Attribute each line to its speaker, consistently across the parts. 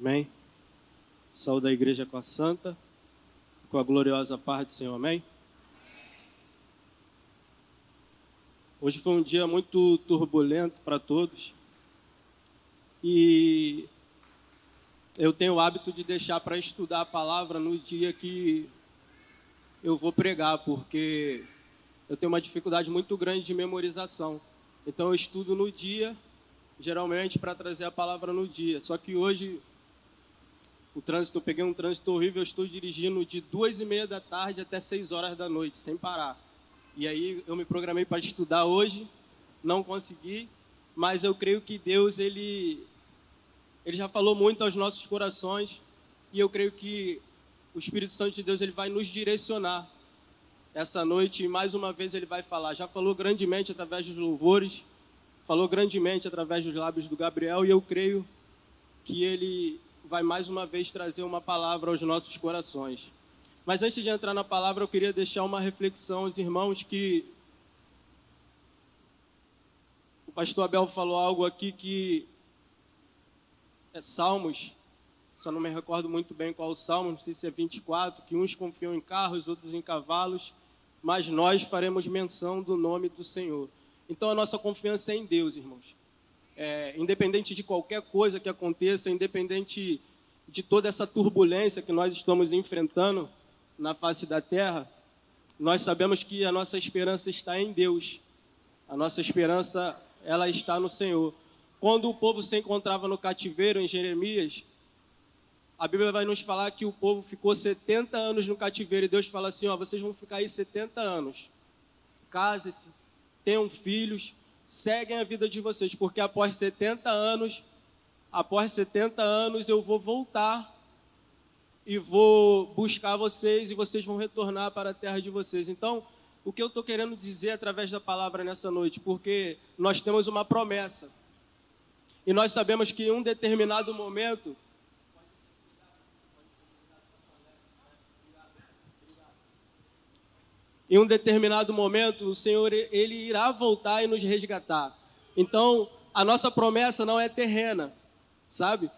Speaker 1: Amém? Saúde da igreja com a santa, com a gloriosa paz do Senhor, amém? Hoje foi um dia muito turbulento para todos e eu tenho o hábito de deixar para estudar a palavra no dia que eu vou pregar, porque eu tenho uma dificuldade muito grande de memorização. Então eu estudo no dia, geralmente para trazer a palavra no dia. Só que hoje eu peguei um trânsito horrível, eu estou dirigindo de 2h30 da tarde até 6 horas da noite, sem parar. E aí eu me programei para estudar hoje, não consegui, mas eu creio que Deus, ele já falou muito aos nossos corações, e eu creio que o Espírito Santo de Deus, ele vai nos direcionar essa noite, e mais uma vez ele vai falar. Já falou grandemente através dos louvores, falou grandemente através dos lábios do Gabriel, e eu creio que ele vai mais uma vez trazer uma palavra aos nossos corações. Mas antes de entrar na palavra, eu queria deixar uma reflexão aos irmãos, que o pastor Abel falou algo aqui que é Salmos, só não me recordo muito bem qual o Salmo, não sei se é 24, que uns confiam em carros, outros em cavalos, mas nós faremos menção do nome do Senhor. Então a nossa confiança é em Deus, irmãos. Independente de qualquer coisa que aconteça, independente de toda essa turbulência que nós estamos enfrentando na face da terra, nós sabemos que a nossa esperança está em Deus. A nossa esperança, ela está no Senhor. Quando o povo se encontrava no cativeiro, em Jeremias, a Bíblia vai nos falar que o povo ficou 70 anos no cativeiro, e Deus fala assim, vocês vão ficar aí 70 anos. Casem-se, tenham filhos, seguem a vida de vocês, porque após 70 anos eu vou voltar e vou buscar vocês, e vocês vão retornar para a terra de vocês. Então, o que eu estou querendo dizer através da palavra nessa noite, porque nós temos uma promessa, e nós sabemos que em um determinado momento, o Senhor, ele irá voltar e nos resgatar. Então, a nossa promessa não é terrena, sabe?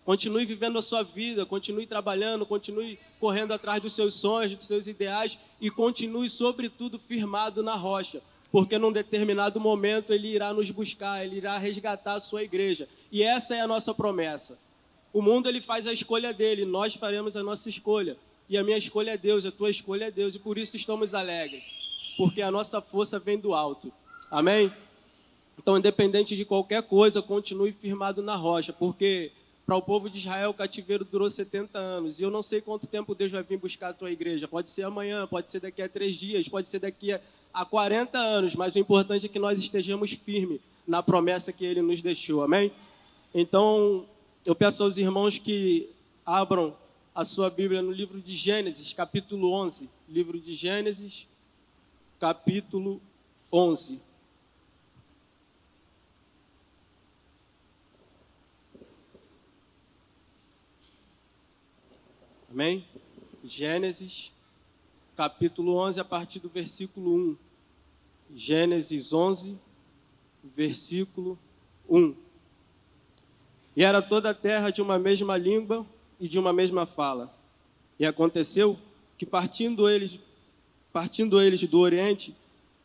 Speaker 1: Continue vivendo a sua vida, continue trabalhando, continue correndo atrás dos seus sonhos, dos seus ideais, e continue, sobretudo, firmado na rocha, porque num determinado momento ele irá nos buscar, ele irá resgatar a sua igreja. E essa é a nossa promessa. O mundo, ele faz a escolha dele, nós faremos a nossa escolha. E a minha escolha é Deus, a tua escolha é Deus, e por isso estamos alegres, porque a nossa força vem do alto. Amém? Então, independente de qualquer coisa, continue firmado na rocha, porque para o povo de Israel o cativeiro durou 70 anos, e eu não sei quanto tempo Deus vai vir buscar a tua igreja. Pode ser amanhã, pode ser daqui a 3 dias, pode ser daqui a 40 anos, mas o importante é que nós estejamos firmes na promessa que Ele nos deixou. Amém? Então, eu peço aos irmãos que abram a sua Bíblia no livro de Gênesis, capítulo 11. Livro de Gênesis, capítulo 11. Amém? Gênesis, capítulo 11, a partir do versículo 1. Gênesis 11, versículo 1. E era toda a terra de uma mesma língua e de uma mesma fala. E aconteceu que, partindo eles do Oriente,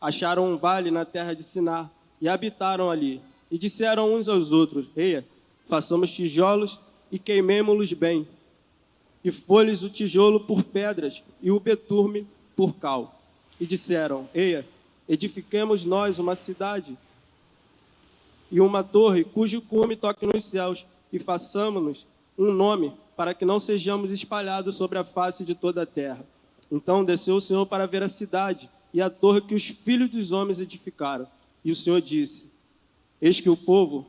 Speaker 1: acharam um vale na terra de Sinar, e habitaram ali. E disseram uns aos outros, eia, façamos tijolos e queimemo-los bem. E foi-lhes o tijolo por pedras, e o betume por cal. E disseram, eia, edifiquemos nós uma cidade e uma torre, cujo cume toque nos céus, e façamo-nos um nome, para que não sejamos espalhados sobre a face de toda a terra. Então desceu o Senhor para ver a cidade e a torre que os filhos dos homens edificaram. E o Senhor disse, eis que o povo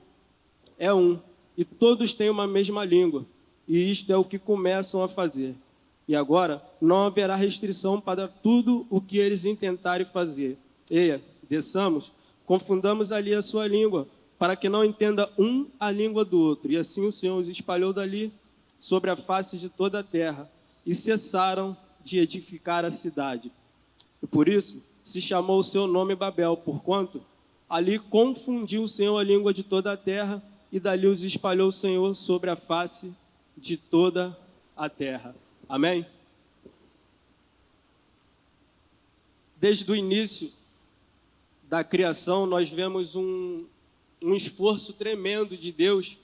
Speaker 1: é um, e todos têm uma mesma língua, e isto é o que começam a fazer. E agora não haverá restrição para tudo o que eles intentarem fazer. Eia, desçamos, confundamos ali a sua língua, para que não entenda um a língua do outro. E assim o Senhor os espalhou dali sobre a face de toda a terra, e cessaram de edificar a cidade. E por isso se chamou o seu nome Babel, porquanto ali confundiu o Senhor a língua de toda a terra, e dali os espalhou o Senhor sobre a face de toda a terra. Amém? Desde o início da criação, nós vemos um esforço tremendo de Deus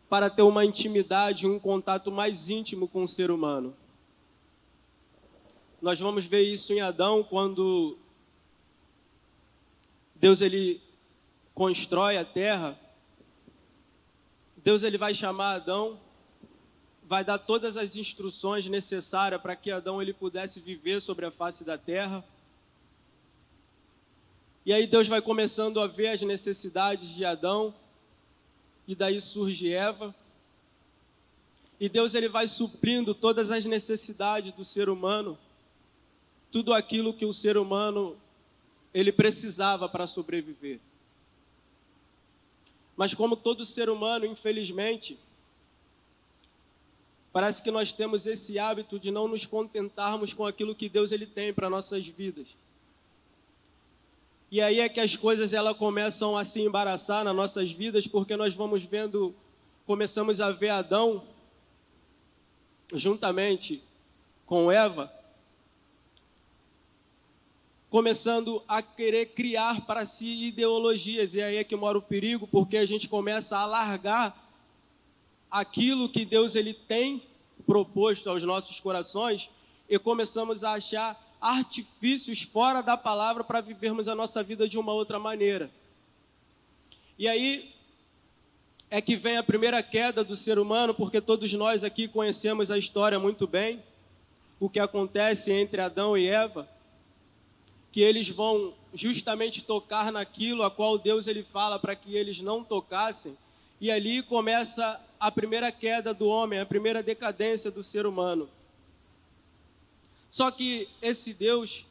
Speaker 1: para ter uma intimidade, um contato mais íntimo com o ser humano. Nós vamos ver isso em Adão, quando Deus ele constrói a terra. Deus ele vai chamar Adão, vai dar todas as instruções necessárias para que Adão ele pudesse viver sobre a face da terra. E aí Deus vai começando a ver as necessidades de Adão, e daí surge Eva. E Deus ele vai suprindo todas as necessidades do ser humano, tudo aquilo que o ser humano ele precisava para sobreviver. Mas como todo ser humano, infelizmente, parece que nós temos esse hábito de não nos contentarmos com aquilo que Deus ele tem para nossas vidas. E aí é que as coisas elas começam a se embaraçar nas nossas vidas, porque nós começamos a ver Adão, juntamente com Eva, começando a querer criar para si ideologias. E aí é que mora o perigo, porque a gente começa a largar aquilo que Deus ele tem proposto aos nossos corações e começamos a achar artifícios fora da palavra para vivermos a nossa vida de uma outra maneira. E aí é que vem a primeira queda do ser humano, porque todos nós aqui conhecemos a história muito bem, o que acontece entre Adão e Eva, que eles vão justamente tocar naquilo a qual Deus ele fala para que eles não tocassem, e ali começa a primeira queda do homem, a primeira decadência do ser humano. Só que esse Deus,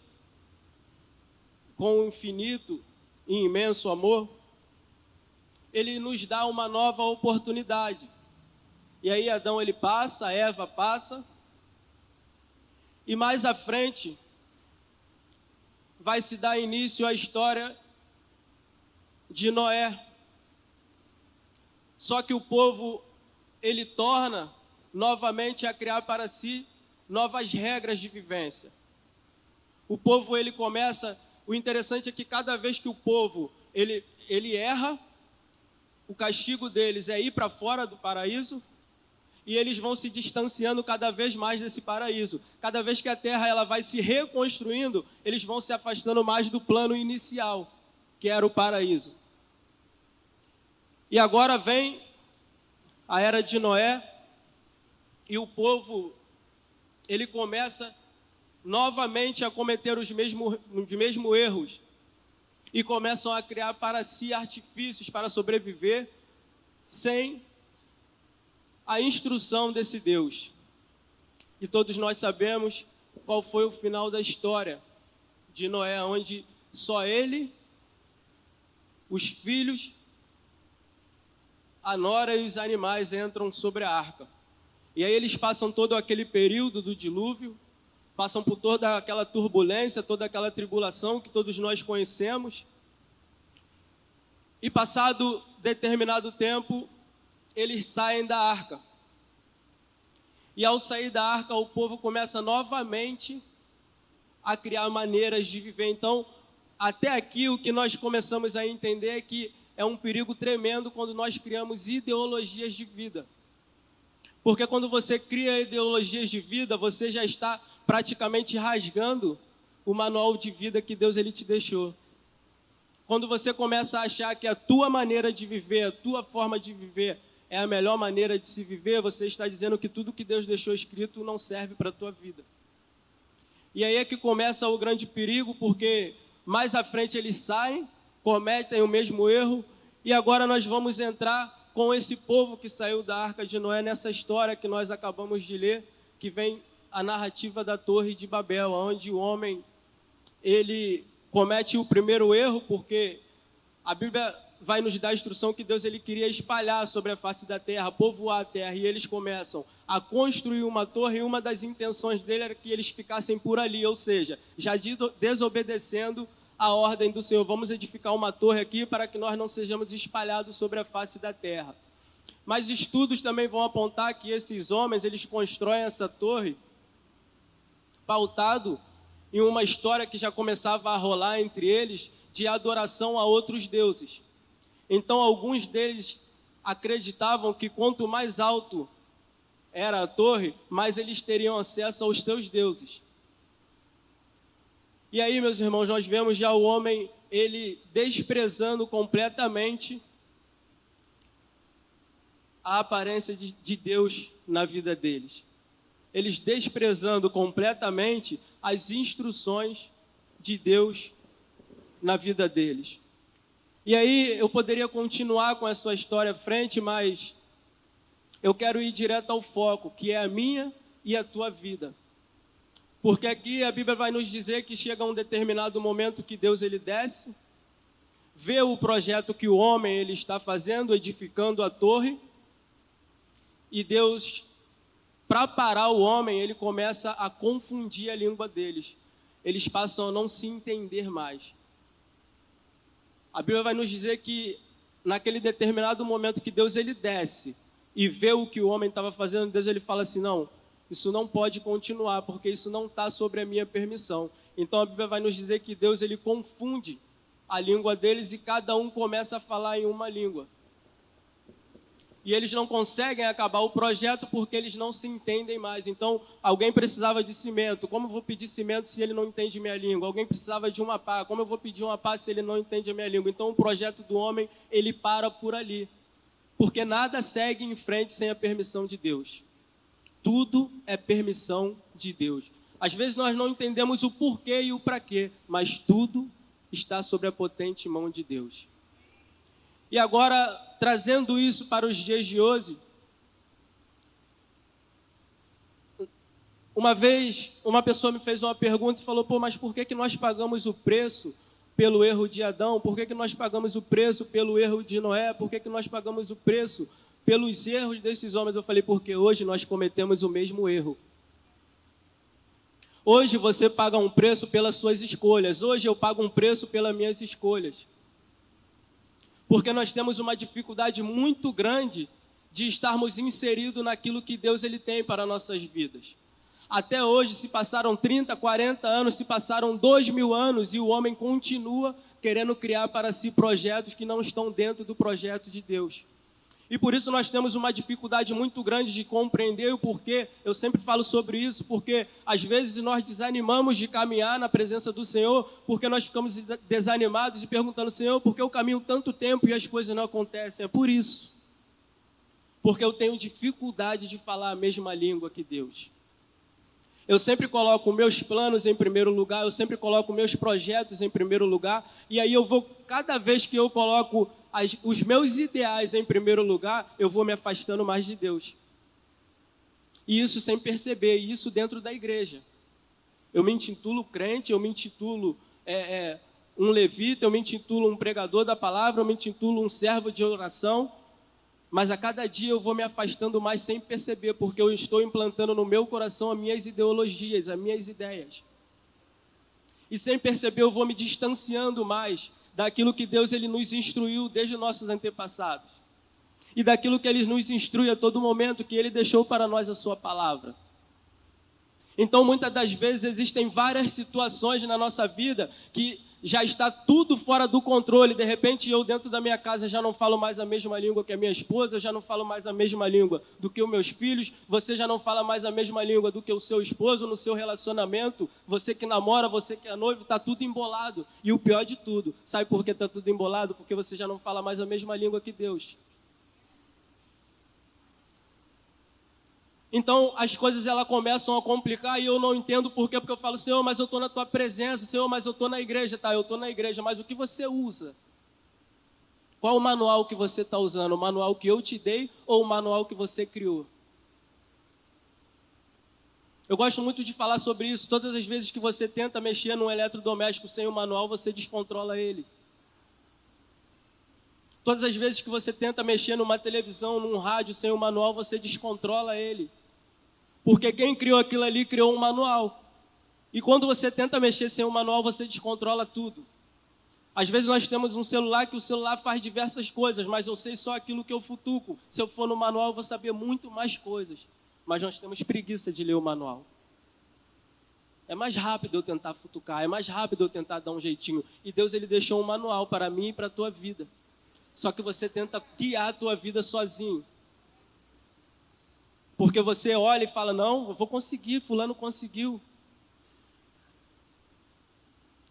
Speaker 1: com o infinito e imenso amor, ele nos dá uma nova oportunidade. E aí Adão ele passa, Eva passa, e mais à frente vai se dar início à história de Noé. Só que o povo ele torna novamente a criar para si novas regras de vivência. O povo ele começa, o interessante é que cada vez que o povo ele erra, o castigo deles é ir para fora do paraíso, e eles vão se distanciando cada vez mais desse paraíso. Cada vez que a terra ela vai se reconstruindo, eles vão se afastando mais do plano inicial, que era o paraíso. E agora vem a era de Noé, e o povo ele começa novamente a cometer os mesmos erros e começam a criar para si artifícios para sobreviver sem a instrução desse Deus. E todos nós sabemos qual foi o final da história de Noé, onde só ele, os filhos, a nora e os animais entram sobre a arca. E aí eles passam todo aquele período do dilúvio, passam por toda aquela turbulência, toda aquela tribulação que todos nós conhecemos. E passado determinado tempo, eles saem da arca. E ao sair da arca, o povo começa novamente a criar maneiras de viver. Então, até aqui o que nós começamos a entender é que é um perigo tremendo quando nós criamos ideologias de vida. Porque quando você cria ideologias de vida, você já está praticamente rasgando o manual de vida que Deus ele te deixou. Quando você começa a achar que a tua maneira de viver, a tua forma de viver é a melhor maneira de se viver, você está dizendo que tudo que Deus deixou escrito não serve para a tua vida. E aí é que começa o grande perigo, porque mais à frente eles saem, cometem o mesmo erro, e agora nós vamos entrar com esse povo que saiu da arca de Noé nessa história que nós acabamos de ler, que vem a narrativa da Torre de Babel, onde o homem ele comete o primeiro erro, porque a Bíblia vai nos dar a instrução que Deus ele queria espalhar sobre a face da terra, povoar a terra, e eles começam a construir uma torre, e uma das intenções dele era que eles ficassem por ali, ou seja, já desobedecendo a ordem do Senhor. Vamos edificar uma torre aqui para que nós não sejamos espalhados sobre a face da terra. Mas estudos também vão apontar que esses homens, eles constroem essa torre pautado em uma história que já começava a rolar entre eles de adoração a outros deuses. Então, alguns deles acreditavam que quanto mais alto era a torre, mais eles teriam acesso aos seus deuses. E aí, meus irmãos, nós vemos já o homem, ele desprezando completamente a aparência de Deus na vida deles. Eles desprezando completamente as instruções de Deus na vida deles. E aí eu poderia continuar com a sua história à frente, mas eu quero ir direto ao foco, que é a minha e a tua vida. Porque aqui a Bíblia vai nos dizer que chega um determinado momento que Deus ele desce, vê o projeto que o homem ele está fazendo, edificando a torre, e Deus, para parar o homem, ele começa a confundir a língua deles. Eles passam a não se entender mais. A Bíblia vai nos dizer que naquele determinado momento que Deus ele desce e vê o que o homem estava fazendo, Deus ele fala assim, não, isso não pode continuar, porque isso não está sobre a minha permissão. Então a Bíblia vai nos dizer que Deus ele confunde a língua deles e cada um começa a falar em uma língua. E eles não conseguem acabar o projeto porque eles não se entendem mais. Então, alguém precisava de cimento. Como eu vou pedir cimento se ele não entende minha língua? Alguém precisava de uma pá. Como eu vou pedir uma pá se ele não entende a minha língua? Então, o projeto do homem, ele para por ali. Porque nada segue em frente sem a permissão de Deus. Tudo é permissão de Deus. Às vezes nós não entendemos o porquê e o para quê, mas tudo está sob a potente mão de Deus. E agora, trazendo isso para os dias de hoje, uma vez uma pessoa me fez uma pergunta e falou, mas por que nós pagamos o preço pelo erro de Adão? Por que nós pagamos o preço pelo erro de Noé? Por que nós pagamos o preço pelos erros desses homens? Eu falei, porque hoje nós cometemos o mesmo erro. Hoje você paga um preço pelas suas escolhas. Hoje eu pago um preço pelas minhas escolhas. Porque nós temos uma dificuldade muito grande de estarmos inseridos naquilo que Deus ele tem para nossas vidas. Até hoje se passaram 30, 40 anos, se passaram 2000 anos e o homem continua querendo criar para si projetos que não estão dentro do projeto de Deus. E por isso nós temos uma dificuldade muito grande de compreender o porquê. Eu sempre falo sobre isso, porque às vezes nós desanimamos de caminhar na presença do Senhor, porque nós ficamos desanimados e perguntando, Senhor, por que eu caminho tanto tempo e as coisas não acontecem? É por isso. Porque eu tenho dificuldade de falar a mesma língua que Deus. Eu sempre coloco meus planos em primeiro lugar, eu sempre coloco meus projetos em primeiro lugar, e aí eu vou, cada vez que eu coloco os meus ideais em primeiro lugar, eu vou me afastando mais de Deus. E isso sem perceber, e isso dentro da igreja. Eu me intitulo crente, eu me intitulo um levita, eu me intitulo um pregador da palavra, eu me intitulo um servo de oração, mas a cada dia eu vou me afastando mais sem perceber, porque eu estou implantando no meu coração as minhas ideologias, as minhas ideias. E sem perceber eu vou me distanciando mais daquilo que Deus ele nos instruiu desde nossos antepassados. E daquilo que Ele nos instrui a todo momento, que Ele deixou para nós a sua palavra. Então, muitas das vezes, existem várias situações na nossa vida que já está tudo fora do controle. De repente, eu dentro da minha casa já não falo mais a mesma língua que a minha esposa, eu já não falo mais a mesma língua do que os meus filhos, você já não fala mais a mesma língua do que o seu esposo no seu relacionamento, você que namora, você que é noivo, está tudo embolado. E o pior de tudo, sabe por que está tudo embolado? Porque você já não fala mais a mesma língua que Deus. Então, as coisas elas começam a complicar e eu não entendo por quê, porque eu falo, Senhor, mas eu estou na Tua presença, Senhor, mas eu estou na igreja, tá, eu estou na igreja, mas o que você usa? Qual o manual que você está usando? O manual que eu te dei ou o manual que você criou? Eu gosto muito de falar sobre isso. Todas as vezes que você tenta mexer num eletrodoméstico sem o manual, você descontrola ele. Todas as vezes que você tenta mexer numa televisão, num rádio sem o manual, você descontrola ele. Porque quem criou aquilo ali criou um manual. E quando você tenta mexer sem o manual, você descontrola tudo. Às vezes nós temos um celular que o celular faz diversas coisas, mas eu sei só aquilo que eu futuco. Se eu for no manual, eu vou saber muito mais coisas. Mas nós temos preguiça de ler o manual. É mais rápido eu tentar futucar, é mais rápido eu tentar dar um jeitinho. E Deus, Ele deixou um manual para mim e para a tua vida. Só que você tenta guiar a tua vida sozinho. Porque você olha e fala, não, eu vou conseguir, fulano conseguiu.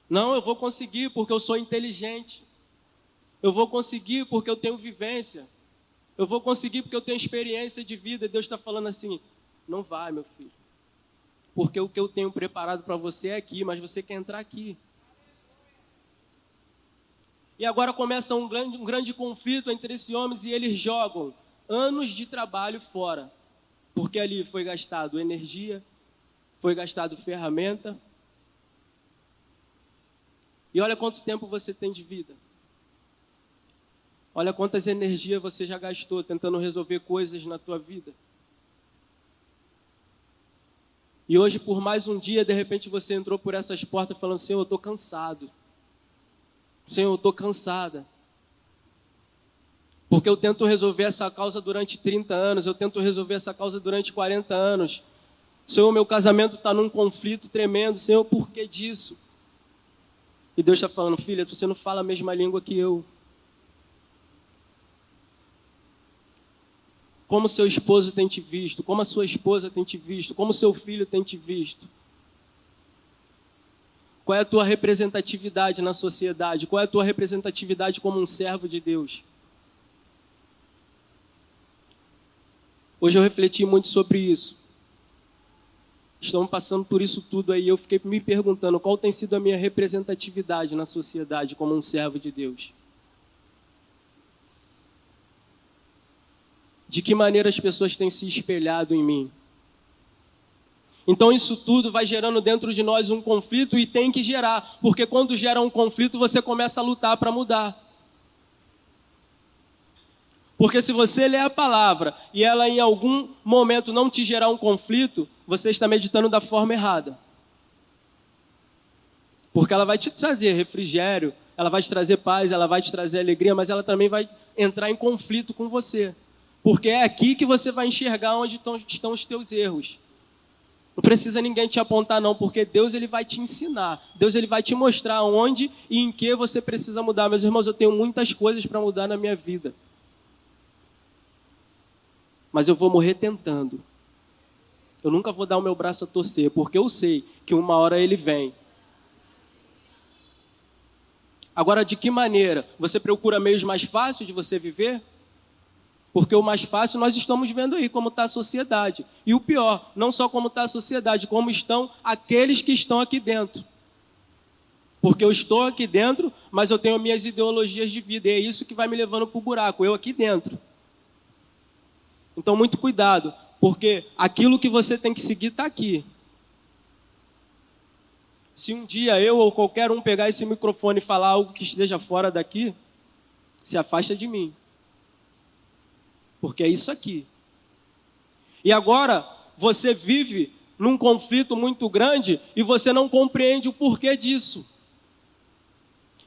Speaker 1: Não, eu vou conseguir porque eu sou inteligente. Eu vou conseguir porque eu tenho vivência. Eu vou conseguir porque eu tenho experiência de vida. E Deus está falando assim, não vai, meu filho. Porque o que eu tenho preparado para você é aqui, mas você quer entrar aqui. E agora começa um grande conflito entre esses homens e eles jogam anos de trabalho fora. Porque ali foi gastado energia, foi gastado ferramenta. E olha quanto tempo você tem de vida. Olha quantas energias você já gastou tentando resolver coisas na tua vida. E hoje, por mais um dia, de repente você entrou por essas portas falando, Senhor, eu estou cansado. Senhor, eu estou cansada. Porque eu tento resolver essa causa durante 30 anos, eu tento resolver essa causa durante 40 anos. Senhor, meu casamento está num conflito tremendo. Senhor, por que disso? E Deus está falando, filha, você não fala a mesma língua que eu. Como seu esposo tem te visto, como a sua esposa tem te visto, como seu filho tem te visto. Qual é a tua representatividade na sociedade? Qual é a tua representatividade como um servo de Deus? Hoje eu refleti muito sobre isso. Estamos passando por isso tudo aí. Eu fiquei me perguntando qual tem sido a minha representatividade na sociedade como um servo de Deus. De que maneira as pessoas têm se espelhado em mim? Então isso tudo vai gerando dentro de nós um conflito e tem que gerar. Porque quando gera um conflito, você começa a lutar para mudar. Porque se você ler a palavra e ela em algum momento não te gerar um conflito, você está meditando da forma errada. Porque ela vai te trazer refrigério, ela vai te trazer paz, ela vai te trazer alegria, mas ela também vai entrar em conflito com você. Porque é aqui que você vai enxergar onde estão os teus erros. Não precisa ninguém te apontar não, porque Deus ele vai te ensinar. Deus ele vai te mostrar onde e em que você precisa mudar. Meus irmãos, eu tenho muitas coisas para mudar na minha vida. Mas eu vou morrer tentando. Eu nunca vou dar o meu braço a torcer, porque eu sei que uma hora ele vem. Agora, de que maneira? Você procura meios mais fáceis de você viver? Porque o mais fácil nós estamos vendo aí como está a sociedade. E o pior, não só como está a sociedade, como estão aqueles que estão aqui dentro. Porque eu estou aqui dentro, mas eu tenho minhas ideologias de vida. E é isso que vai me levando para o buraco, eu aqui dentro. Então, muito cuidado, porque aquilo que você tem que seguir está aqui. Se um dia eu ou qualquer um pegar esse microfone e falar algo que esteja fora daqui, se afasta de mim. Porque é isso aqui. E agora, você vive num conflito muito grande e você não compreende o porquê disso.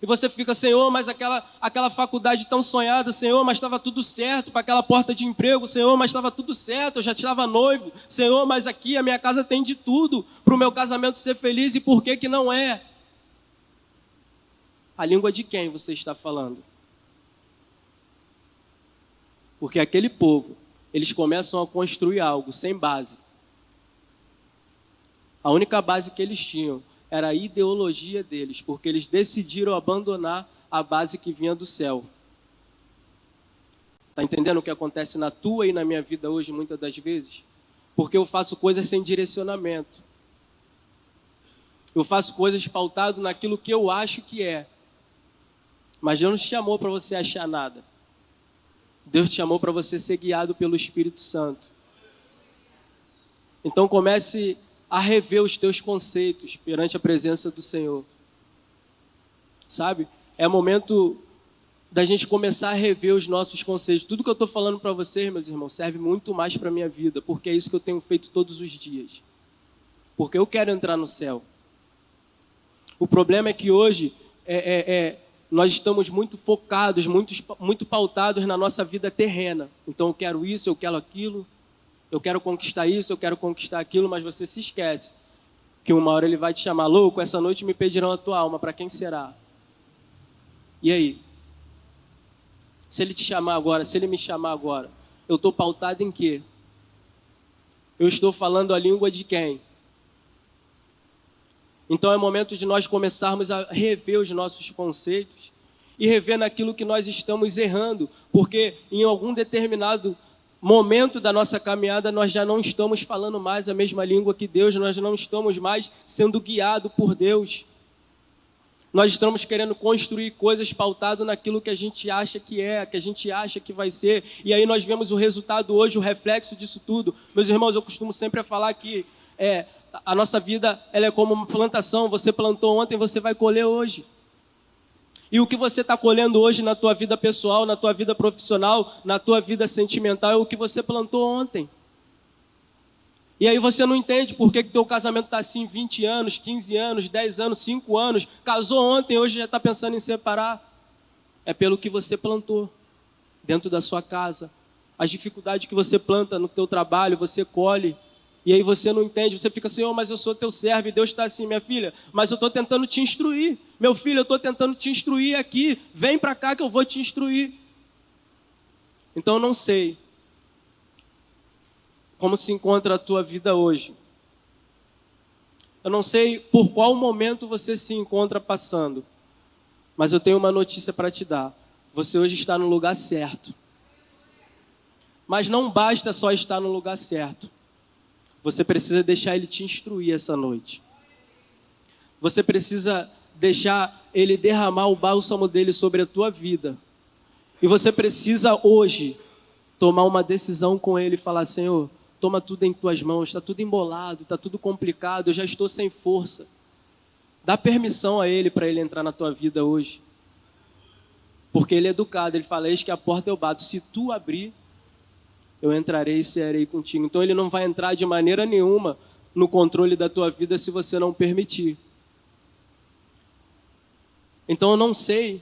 Speaker 1: E você fica, Senhor, mas aquela faculdade tão sonhada, Senhor, mas estava tudo certo para aquela porta de emprego, Senhor, mas estava tudo certo, eu já estava noivo, Senhor, mas aqui a minha casa tem de tudo para o meu casamento ser feliz, e por que que não é? A língua de quem você está falando? Porque aquele povo, eles começam a construir algo sem base. A única base que eles tinham era a ideologia deles, porque eles decidiram abandonar a base que vinha do céu. Está entendendo o que acontece na tua e na minha vida hoje, muitas das vezes? Porque eu faço coisas sem direcionamento. Eu faço coisas pautado naquilo que eu acho que é. Mas Deus não te chamou para você achar nada. Deus te chamou para você ser guiado pelo Espírito Santo. Então comece a rever os teus conceitos perante a presença do Senhor. Sabe? É momento da gente começar a rever os nossos conceitos. Tudo que eu estou falando para vocês, meus irmãos, serve muito mais para a minha vida, porque é isso que eu tenho feito todos os dias. Porque eu quero entrar no céu. O problema é que hoje nós estamos muito focados, muito pautados na nossa vida terrena. Então eu quero isso, eu quero aquilo, eu quero conquistar isso, eu quero conquistar aquilo, mas você se esquece que uma hora ele vai te chamar, louco, essa noite me pedirão a tua alma, para quem será? E aí? Se ele te chamar agora, se ele me chamar agora, eu estou pautado em quê? Eu estou falando a língua de quem? Então é momento de nós começarmos a rever os nossos conceitos e rever naquilo que nós estamos errando, porque em algum determinado momento da nossa caminhada nós já não estamos falando mais a mesma língua que Deus, nós não estamos mais sendo guiados por Deus. Nós estamos querendo construir coisas pautado naquilo que a gente acha que é, que a gente acha que vai ser, e aí nós vemos o resultado hoje, o reflexo disso tudo. Meus irmãos, eu costumo sempre falar que a nossa vida ela é como uma plantação, você plantou ontem, você vai colher hoje. E o que você está colhendo hoje na tua vida pessoal, na tua vida profissional, na tua vida sentimental, é o que você plantou ontem. E aí você não entende por que teu casamento está assim 20 anos, 15 anos, 10 anos, 5 anos. Casou ontem, hoje já está pensando em separar. É pelo que você plantou dentro da sua casa. As dificuldades que você planta no teu trabalho, você colhe. E aí você não entende, você fica assim, mas eu sou teu servo, e Deus está assim, minha filha, mas eu estou tentando te instruir. Meu filho, eu estou tentando te instruir aqui, vem para cá que eu vou te instruir. Então eu não sei como se encontra a tua vida hoje. Eu não sei por qual momento você se encontra passando, mas eu tenho uma notícia para te dar. Você hoje está no lugar certo. Mas não basta só estar no lugar certo. Você precisa deixar Ele te instruir essa noite. Você precisa deixar Ele derramar o bálsamo dele sobre a tua vida. E você precisa hoje tomar uma decisão com Ele e falar, Senhor, toma tudo em tuas mãos, está tudo embolado, está tudo complicado, eu já estou sem força. Dá permissão a Ele para Ele entrar na tua vida hoje. Porque Ele é educado, Ele fala, eis que a porta eu bato, se tu abrir, eu entrarei e cearei contigo. Então Ele não vai entrar de maneira nenhuma no controle da tua vida se você não permitir. Então eu não sei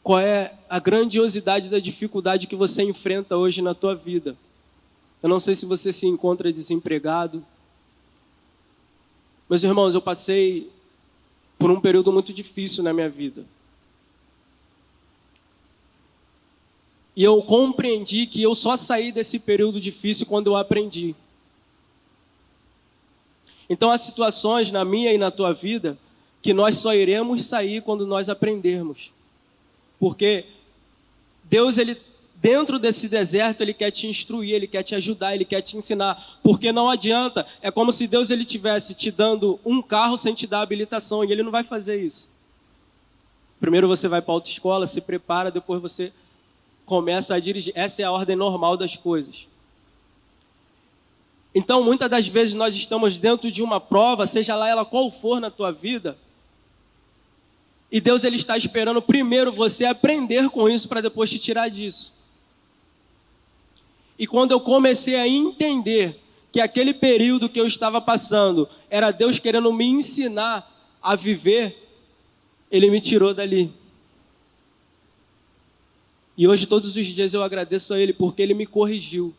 Speaker 1: qual é a grandiosidade da dificuldade que você enfrenta hoje na tua vida. Eu não sei se você se encontra desempregado. Meus irmãos, eu passei por um período muito difícil na minha vida. E eu compreendi que eu só saí desse período difícil quando eu aprendi. Então há situações na minha e na tua vida que nós só iremos sair quando nós aprendermos. Porque Deus, Ele, dentro desse deserto, Ele quer te instruir, Ele quer te ajudar, Ele quer te ensinar. Porque não adianta, é como se Deus Ele estivesse te dando um carro sem te dar habilitação, e Ele não vai fazer isso. Primeiro você vai para a autoescola, se prepara, depois você começa a dirigir. Essa é a ordem normal das coisas. Então, muitas das vezes nós estamos dentro de uma prova, seja lá ela qual for na tua vida, e Deus Ele está esperando primeiro você aprender com isso para depois te tirar disso. E quando eu comecei a entender que aquele período que eu estava passando era Deus querendo me ensinar a viver, Ele me tirou dali. E hoje, todos os dias, eu agradeço a Ele, porque Ele me corrigiu.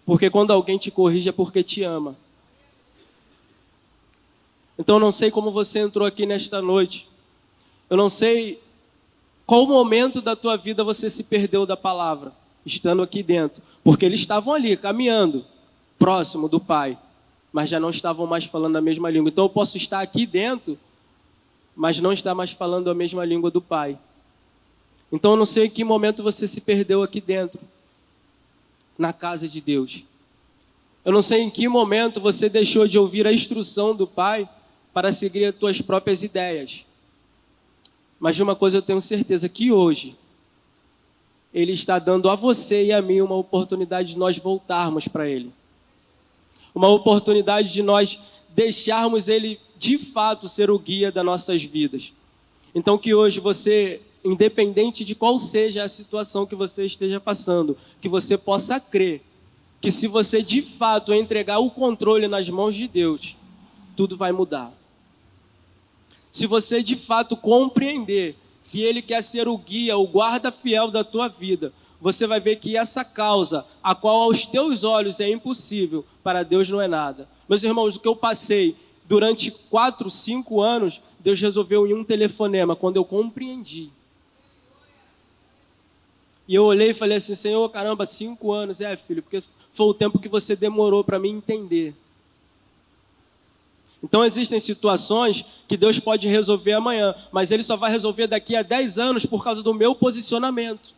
Speaker 1: Porque quando alguém te corrige, é porque te ama. Então, eu não sei como você entrou aqui nesta noite. Eu não sei qual momento da tua vida você se perdeu da palavra, estando aqui dentro. Porque eles estavam ali, caminhando, próximo do Pai, mas já não estavam mais falando a mesma língua. Então, eu posso estar aqui dentro, mas não estar mais falando a mesma língua do Pai. Então eu não sei em que momento você se perdeu aqui dentro, na casa de Deus. Eu não sei em que momento você deixou de ouvir a instrução do Pai para seguir as tuas próprias ideias. Mas de uma coisa eu tenho certeza, que hoje Ele está dando a você e a mim uma oportunidade de nós voltarmos para Ele. Uma oportunidade de nós deixarmos Ele de fato ser o guia das nossas vidas. Então que hoje você, independente de qual seja a situação que você esteja passando, que você possa crer que se você de fato entregar o controle nas mãos de Deus, tudo vai mudar. se você de fato compreender que Ele quer ser o guia, o guarda fiel da tua vida, você vai ver que essa causa, a qual aos teus olhos é impossível, para Deus não é nada. Meus irmãos, o que eu passei durante 4, 5 anos, Deus resolveu em um telefonema, quando eu compreendi. E eu olhei e falei assim, Senhor, caramba, 5 anos. Filho, porque foi o tempo que você demorou para me entender. Então existem situações que Deus pode resolver amanhã, mas Ele só vai resolver daqui a 10 anos por causa do meu posicionamento.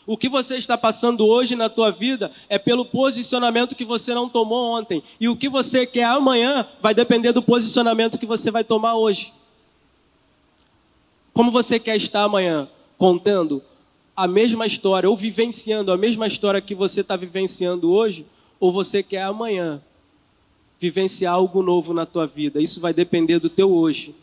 Speaker 1: O que você está passando hoje na tua vida é pelo posicionamento que você não tomou ontem. E o que você quer amanhã vai depender do posicionamento que você vai tomar hoje. Como você quer estar amanhã? Contando a mesma história ou vivenciando a mesma história que você está vivenciando hoje? Ou você quer amanhã vivenciar algo novo na tua vida? Isso vai depender do teu hoje.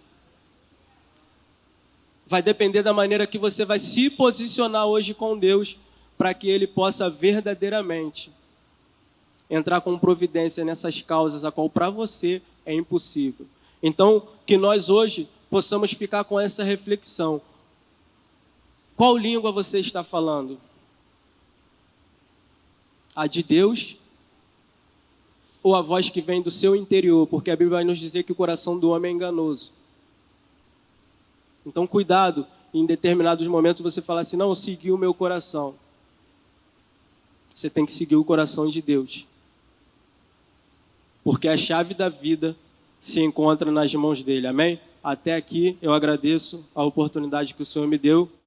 Speaker 1: Vai depender da maneira que você vai se posicionar hoje com Deus, para que Ele possa verdadeiramente entrar com providência nessas causas, a qual para você é impossível. Então, que nós hoje possamos ficar com essa reflexão. Qual língua você está falando? A de Deus ou a voz que vem do seu interior? Porque a Bíblia vai nos dizer que o coração do homem é enganoso. Então, cuidado, em determinados momentos você falar assim, não, eu segui o meu coração. Você tem que seguir o coração de Deus. Porque a chave da vida se encontra nas mãos dele, amém? Até aqui eu agradeço a oportunidade que o Senhor me deu.